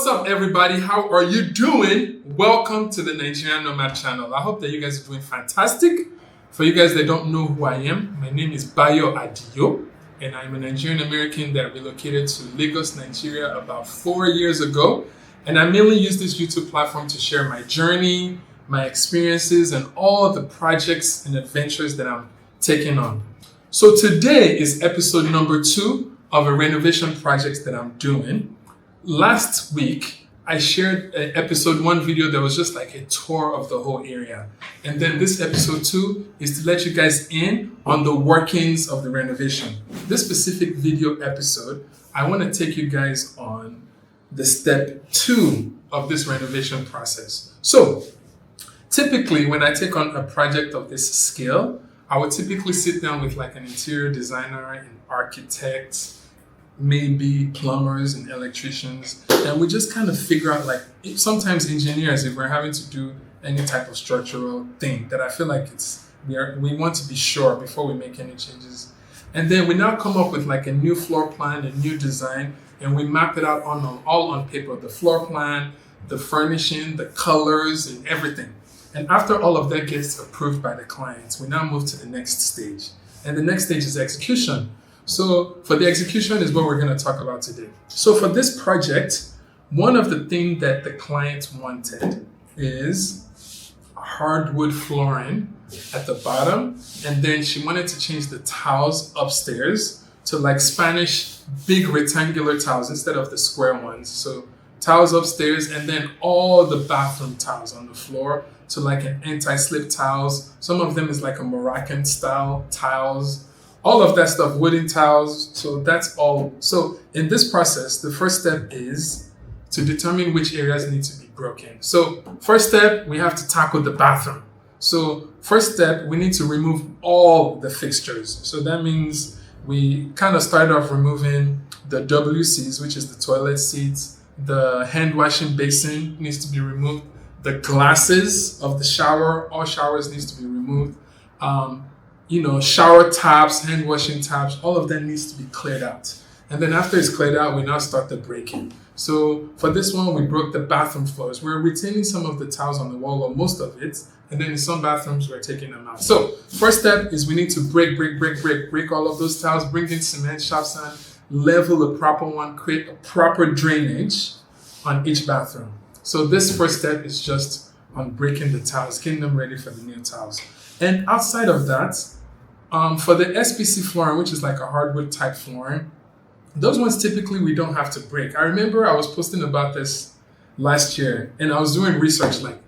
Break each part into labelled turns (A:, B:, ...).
A: up, everybody? How are you doing? Welcome to the Nigerian Nomad channel. I hope that you guys are doing fantastic. For you guys that don't know who I am, my name is Bayo Adio, and I'm a Nigerian American that relocated to Lagos, Nigeria about 4 years ago. And I mainly use this YouTube platform to share my journey, my experiences, and all the projects and adventures that I'm taking on. So today is episode number 2 of a renovation project that I'm doing. Last week, I shared an episode 1 video that was just like a tour of the whole area. And then this episode 2 is to let you guys in on the workings of the renovation. This specific video episode, I want to take you guys on the step 2 of this renovation process. So typically when I take on a project of this scale, I would typically sit down with like an interior designer, an architect, maybe plumbers and electricians, and we just kind of figure out, like, sometimes engineers, if we're having to do any type of structural thing that I feel like we want to be sure before we make any changes. And then we now come up with like a new floor plan, a new design, and we map it out all on paper, the floor plan, the furnishing, the colors, and everything. And after all of that gets approved by the clients, we now move to the next stage. And the next stage is execution. So for the execution is what we're going to talk about today. So for this project, one of the things that the client wanted is hardwood flooring at the bottom. And then she wanted to change the tiles upstairs to like Spanish big rectangular tiles instead of the square ones. So tiles upstairs, and then all the bathroom tiles on the floor to like an anti-slip tiles. Some of them is like a Moroccan style tiles. All of that stuff, wooden tiles, so that's all. So in this process, the first step is to determine which areas need to be broken. So first step, we have to tackle the bathroom. So first step, we need to remove all the fixtures. So that means we kind of start off removing the WCs, which is the toilet seats, the hand washing basin needs to be removed, the glasses of the shower, all showers needs to be removed. Shower taps, hand washing taps, all of that needs to be cleared out. And then after it's cleared out, we now start the breaking. So for this one, we broke the bathroom floors. We're retaining some of the tiles on the wall, or most of it. And then in some bathrooms, we're taking them out. So first step is we need to break all of those tiles, bring in cement, sharp sand, level the proper one, create a proper drainage on each bathroom. So this first step is just on breaking the tiles, getting them ready for the new tiles. And outside of that, for the SPC flooring, which is like a hardwood type flooring, those ones typically we don't have to break. I remember I was posting about this last year, and I was doing research like,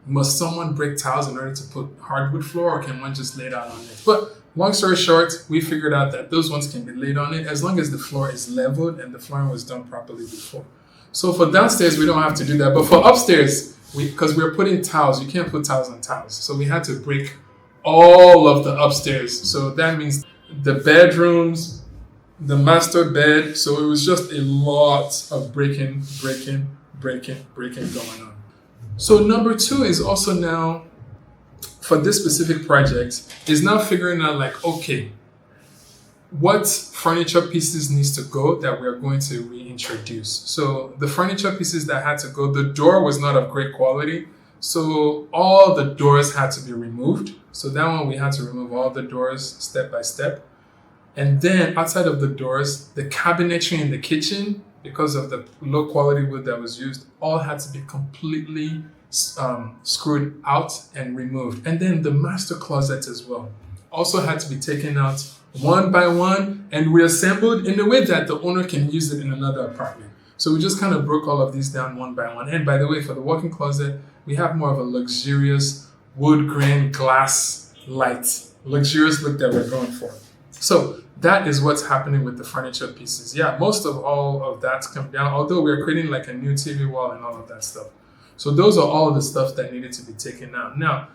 A: must someone break tiles in order to put hardwood floor, or can one just lay it out on it? But long story short, we figured out that those ones can be laid on it as long as the floor is leveled and the flooring was done properly before. So for downstairs, we don't have to do that. But for upstairs, because we're putting tiles, you can't put tiles on tiles. So we had to break all of the upstairs. So that means the bedrooms, the master bed. So it was just a lot of breaking going on. So number 2 is also now, for this specific project, is now figuring out like, okay, what furniture pieces needs to go that we're going to reintroduce. So the furniture pieces that had to go, the door was not of great quality. So all the doors had to be removed. So that one, we had to remove all the doors step by step. And then outside of the doors, the cabinetry in the kitchen, because of the low quality wood that was used, all had to be completely screwed out and removed. And then the master closet as well also had to be taken out one by one and reassembled in a way that the owner can use it in another apartment. So we just kind of broke all of these down one by one. And by the way, for the walk-in closet, we have more of a luxurious wood grain glass light, luxurious look that we're going for. So that is what's happening with the furniture pieces. Yeah, most of all of that's come down, although we're creating like a new TV wall and all of that stuff. So those are all of the stuff that needed to be taken out. Now,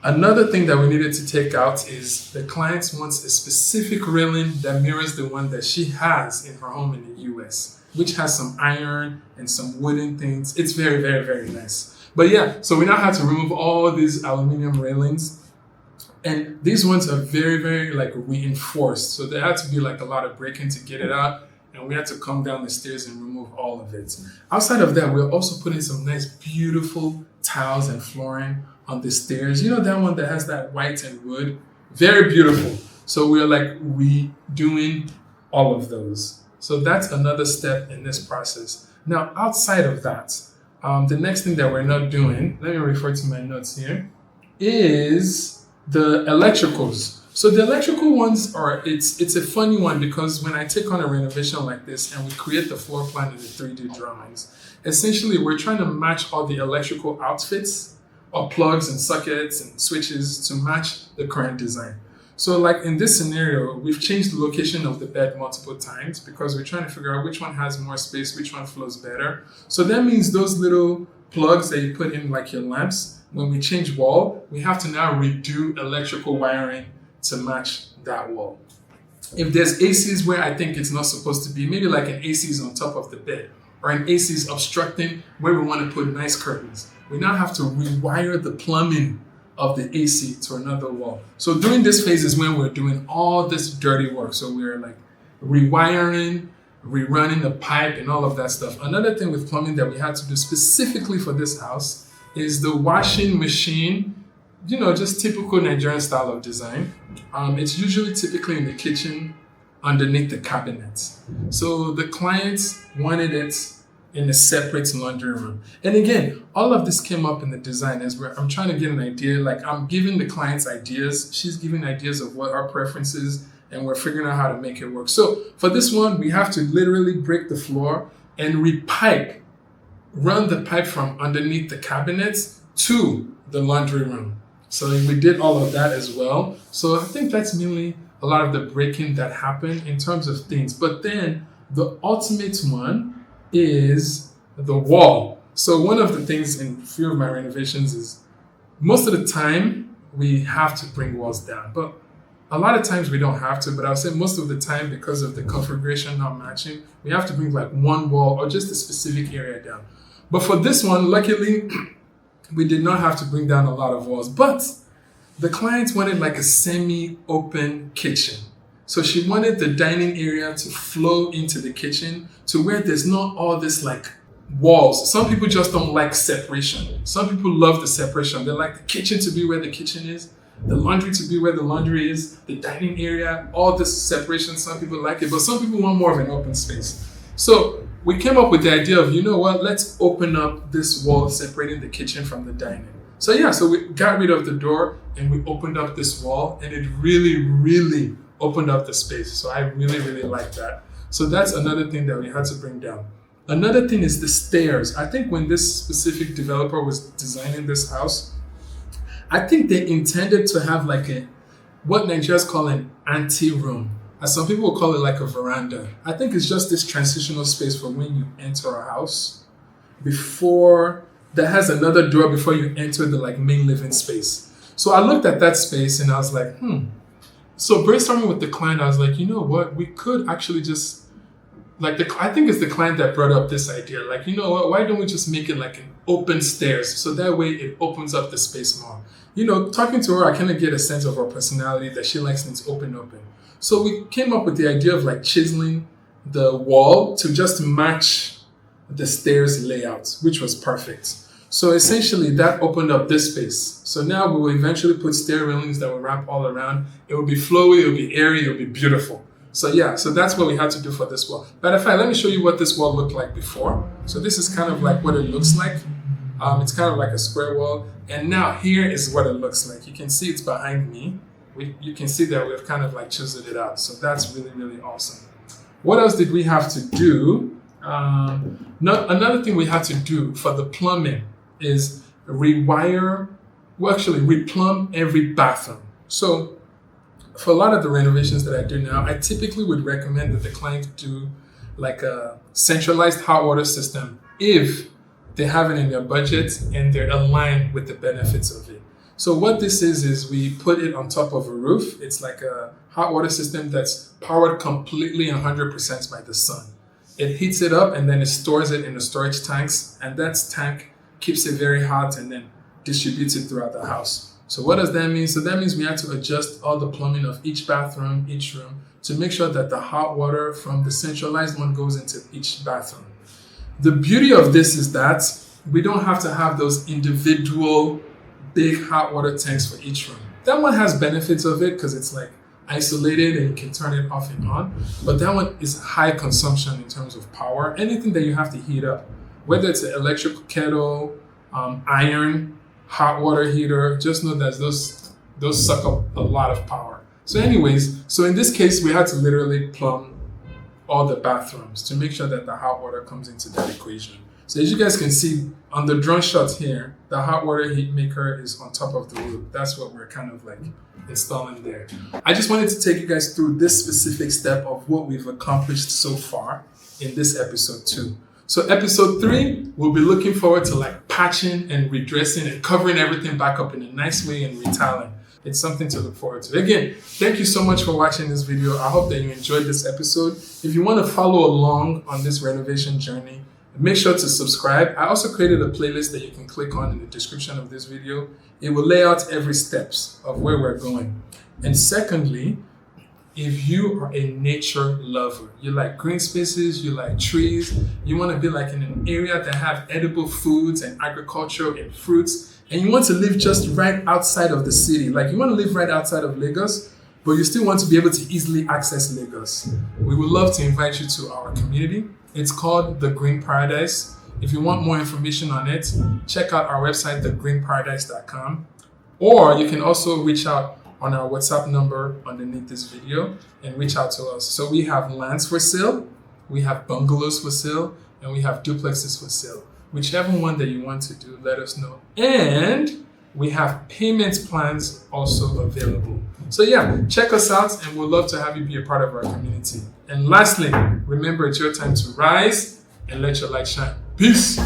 A: another thing that we needed to take out is the client wants a specific railing that mirrors the one that she has in her home in the US, which has some iron and some wooden things. It's very, very, very nice. But yeah, so we now had to remove all these aluminum railings. And these ones are very, very like reinforced. So there had to be like a lot of breaking to get it out. And and we had to come down the stairs and remove all of it. Outside of that, we're also putting some nice, beautiful tiles and flooring on the stairs. You know that one that has that white and wood? Very beautiful. So we're like redoing all of those. So that's another step in this process. Now, outside of that, the next thing that we're not doing, let me refer to my notes here, is the electricals. So the electrical ones it's a funny one because when I take on a renovation like this and we create the floor plan and the 3D drawings, essentially we're trying to match all the electrical outfits or plugs and sockets and switches to match the current design. So like in this scenario, we've changed the location of the bed multiple times because we're trying to figure out which one has more space, which one flows better. So that means those little plugs that you put in like your lamps, when we change wall, we have to now redo electrical wiring to match that wall. If there's ACs where I think it's not supposed to be, maybe like an AC is on top of the bed or an AC is obstructing where we want to put nice curtains, we now have to rewire the plumbing of the AC to another wall. So during this phase is when we're doing all this dirty work. So we're like rewiring, rerunning the pipe and all of that stuff. Another thing with plumbing that we had to do specifically for this house is the washing machine. You know, just typical Nigerian style of design. It's usually typically in the kitchen underneath the cabinets. So the clients wanted it in a separate laundry room. And again, all of this came up in the design as where I'm trying to get an idea, like I'm giving the clients ideas, she's giving ideas of what our preference is, and we're figuring out how to make it work. So for this one, we have to literally break the floor and run the pipe from underneath the cabinets to the laundry room. So we did all of that as well. So I think that's mainly a lot of the breaking that happened in terms of things. But then the ultimate one is the wall. So one of the things in a few of my renovations is most of the time we have to bring walls down. But a lot of times we don't have to, but I'll say most of the time because of the configuration not matching, we have to bring like one wall or just a specific area down. But for this one, luckily, we did not have to bring down a lot of walls, but the client wanted like a semi-open kitchen. So she wanted the dining area to flow into the kitchen to where there's not all this like walls. Some people just don't like separation. Some people love the separation. They like the kitchen to be where the kitchen is, the laundry to be where the laundry is, the dining area, all this separation. Some people like it, but some people want more of an open space. So we came up with the idea of, you know what, let's open up this wall separating the kitchen from the dining. So yeah, so we got rid of the door and we opened up this wall and it really, really opened up the space. So I really, really like that. So that's another thing that we had to bring down. Another thing is the stairs. I think when this specific developer was designing this house, I think they intended to have like what Nigerians call an ante-room. As some people will call it like a veranda. I think it's just this transitional space for when you enter a house that has another door before you enter the like main living space. So I looked at that space and I was like, So brainstorming with the client, I was like, you know what, we could actually just, I think it's the client that brought up this idea. Like, you know what, why don't we just make it like an open stairs? So that way it opens up the space more. You know, talking to her, I kind of get a sense of her personality that she likes things open. So we came up with the idea of like chiseling the wall to just match the stairs layout, which was perfect. So essentially that opened up this space. So now we will eventually put stair railings that will wrap all around. It will be flowy, it will be airy, it will be beautiful. So yeah, so that's what we had to do for this wall. Matter of fact, let me show you what this wall looked like before. So this is kind of like what it looks like. It's kind of like a square wall. And now here is what it looks like. You can see it's behind me. You can see that we've kind of like chiseled it out. So that's really, really awesome. What else did we have to do? Another thing we had to do for the plumbing is replumb every bathroom. So for a lot of the renovations that I do now, I typically would recommend that the client do like a centralized hot water system if they have it in their budget and they're aligned with the benefits of it. So what this is we put it on top of a roof. It's like a hot water system that's powered completely 100% by the sun. It heats it up and then it stores it in the storage tanks, and that tank keeps it very hot and then distributes it throughout the house. So what does that mean? So that means we had to adjust all the plumbing of each bathroom, each room, to make sure that the hot water from the centralized one goes into each bathroom. The beauty of this is that we don't have to have those individual big hot water tanks for each room. That one has benefits of it because it's like isolated and you can turn it off and on. But that one is high consumption in terms of power. Anything that you have to heat up, whether it's an electrical kettle, iron, hot water heater, just know that those suck up a lot of power. So anyways, so in this case, we had to literally plumb all the bathrooms to make sure that the hot water comes into that equation. So as you guys can see on the drone shot here, the hot water heat maker is on top of the roof. That's what we're kind of like installing there. I just wanted to take you guys through this specific step of what we've accomplished so far in this episode 2. So episode 3, we'll be looking forward to like patching and redressing and covering everything back up in a nice way and retiling. It's something to look forward to. Again, thank you so much for watching this video. I hope that you enjoyed this episode. If you want to follow along on this renovation journey, make sure to subscribe. I also created a playlist that you can click on in the description of this video. It will lay out every steps of where we're going. And secondly, if you are a nature lover, you like green spaces, you like trees, you want to be like in an area that have edible foods and agriculture and fruits, and you want to live just right outside of the city, like you want to live right outside of Lagos, but you still want to be able to easily access Lagos, we would love to invite you to our community. It's called The Green Paradise. If you want more information on it, check out our website, thegreenparadise.com, or you can also reach out on our WhatsApp number underneath this video and reach out to us. So we have lands for sale, we have bungalows for sale, and we have duplexes for sale. Whichever one that you want to do, let us know. And we have payment plans also available. So yeah, check us out and we'd love to have you be a part of our community. And lastly, remember it's your time to rise and let your light shine. Peace.